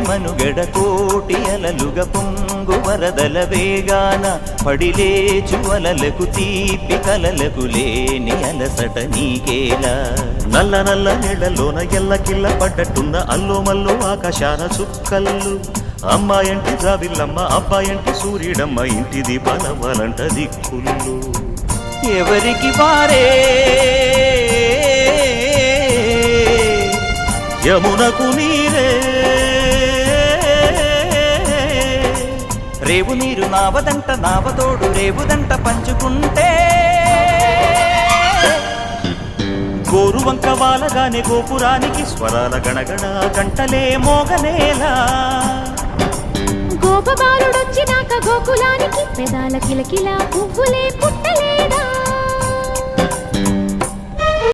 మనుగడ కోటి అలలుగ పొంగు వరదల వేగాన పడిలేచు అలలకు తీపి కలలకు లేని అలసట నీకేలా నల్ల నల్ల నీళ్లలోన ఎల్లకిల్ల పడ్డట్టున్న అల్లో మల్లో ఆకాశాన చుక్కల్లు అమ్మాయంటి జాబిల్లమ్మ అబ్బాయంటి సూర్యుడమ్మ ఇంటి దీపాలవ్వాలంట దిక్కుళ్ళు ఎవరికి వారే యమునకు నీరే రేవు నీరు నావదంట నావతోడు రేవుదంట పంచుకుంటే గోరువంక వాలగానే గోపురానికి స్వరాల గణగణ గంటలే మోగనేలా గోపబాలుడొచ్చినాక గోకులానికి పెదాల కిలకిలా పువ్వులే పుట్ట